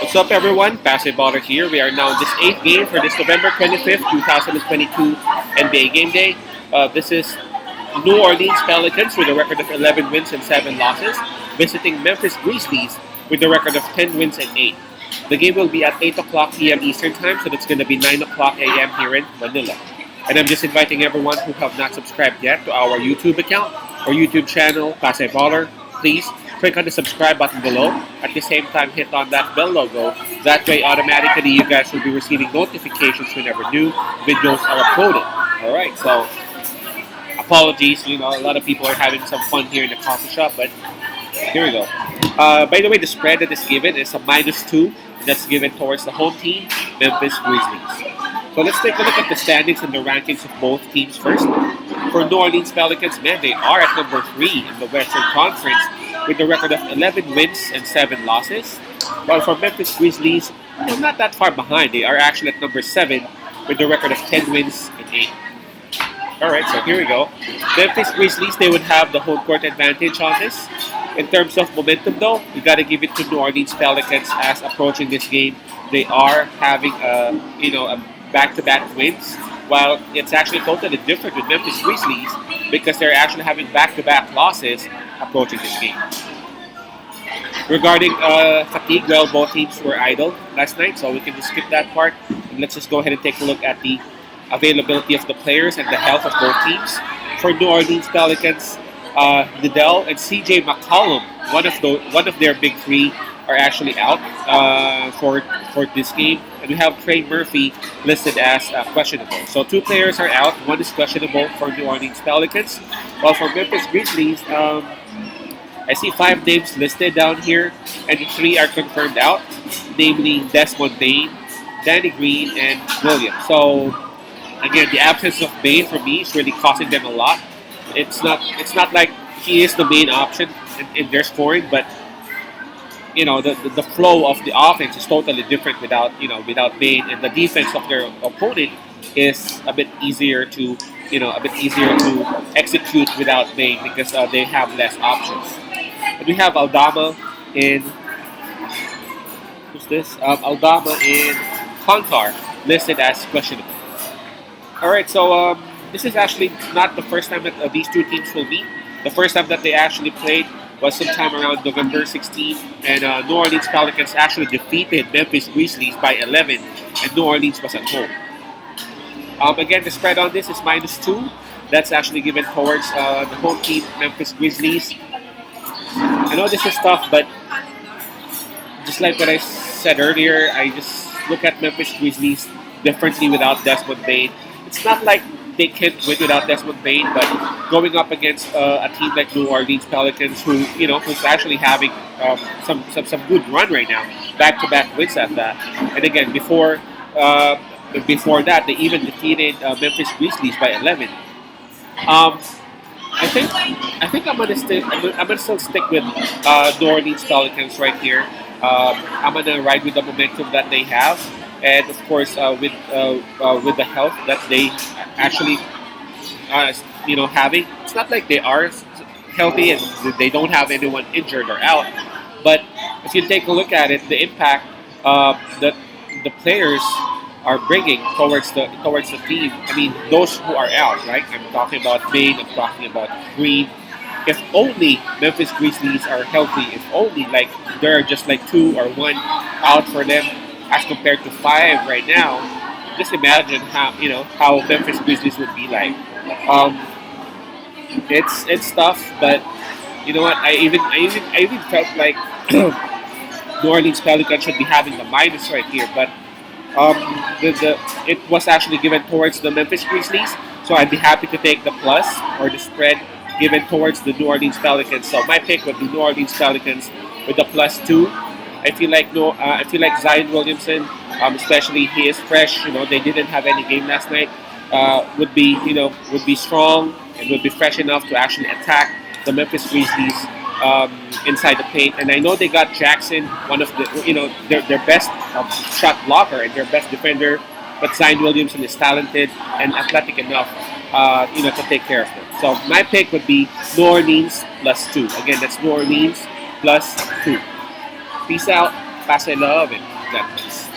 What's up, everyone? Basketballer here. We are now in this eighth game for this November 25th, 2022 NBA Game Day. This is New Orleans Pelicans with a record of 11 wins and 7 losses, visiting Memphis Grizzlies with a record of 10 wins and 8. The game will be at 8 o'clock p.m. Eastern Time, so that's going to be 9 o'clock a.m. here in Manila. And I'm just inviting everyone who have not subscribed yet to our YouTube account or YouTube channel, Basketballer. Please click on the subscribe button below. At the same time, hit on that bell logo. That way, automatically, you guys will be receiving notifications whenever new videos are uploaded. Alright, so apologies. A lot of people are having some fun here in the coffee shop, but here we go. By the way, the spread that is given is a -2. That's given towards the home team, Memphis Grizzlies. So let's take a look at the standings and the rankings of both teams first. For New Orleans Pelicans, man, they are at number 3 in the Western Conference with a record of 11 wins and 7 losses. While for Memphis Grizzlies, they're not that far behind. They are actually at number 7 with a record of 10 wins and 8. Alright, so here we go. Memphis Grizzlies, they would have the home court advantage on this. In terms of momentum, though, you got to give it to New Orleans Pelicans as approaching this game. They are having a back-to-back wins, while it's actually totally different with Memphis Grizzlies because they're actually having back-to-back losses approaching this game. Regarding fatigue, well, both teams were idle last night, so we can just skip that part. And let's just go ahead and take a look at the availability of the players and the health of both teams. For New Orleans Pelicans, Liddell and CJ McCollum, one of their big three, are actually out for this game, and we have Trey Murphy listed as questionable. So 2 players are out. 1 is questionable for New Orleans Pelicans. While for Memphis Grizzlies, I see 5 names listed down here, and 3 are confirmed out, namely Desmond Bain, Danny Green, and Williams. So again, the absence of Bain for me is really costing them a lot. It's not like he is the main option in their scoring, but the flow of the offense is totally different without Bain, and the defense of their opponent is a bit easier to execute without Bain because they have less options. And we have Aldama in Aldama in Contar listed as questionable. All right, so this is actually not the first time that these 2 teams will meet. The first time that they actually played was sometime around November 16th, and New Orleans Pelicans actually defeated Memphis Grizzlies by 11, and New Orleans was at home. Again, the spread on this is -2. That's actually given towards the home team, Memphis Grizzlies. I know this is tough, but just like what I said earlier, I just look at Memphis Grizzlies differently without Desmond Bain. It's not like they can't win without Desmond Bain, but going up against a team like New Orleans Pelicans, who's actually having some good run right now, back-to-back wins at that. And again, before that, they even defeated Memphis Grizzlies by 11. I think I'm gonna still stick with New Orleans Pelicans right here. I'm gonna ride with the momentum that they have. And of course, with the health that they actually having, it's not like they are healthy and they don't have anyone injured or out. But if you take a look at it, the impact that the players are bringing towards the team. I mean, those who are out, right? I'm talking about Bain. I'm talking about Green. If only Memphis Grizzlies are healthy, if only like there are just like 2 or 1 out for them, as compared to 5 right now, just imagine how Memphis Grizzlies would be like. It's tough, but you know what? I even felt like New Orleans Pelicans should be having the minus right here, but it was actually given towards the Memphis Grizzlies, so I'd be happy to take the plus or the spread given towards the New Orleans Pelicans. So my pick would be New Orleans Pelicans with the +2. I feel like Zion Williamson, especially he is fresh. They didn't have any game last night. Would be strong and would be fresh enough to actually attack the Memphis Grizzlies inside the paint. And I know they got Jackson, one of the their best shot blocker and their best defender. But Zion Williamson is talented and athletic enough, to take care of them. So my pick would be New Orleans +2. Again, that's New Orleans +2. Peace out. Pass I love it. God bless.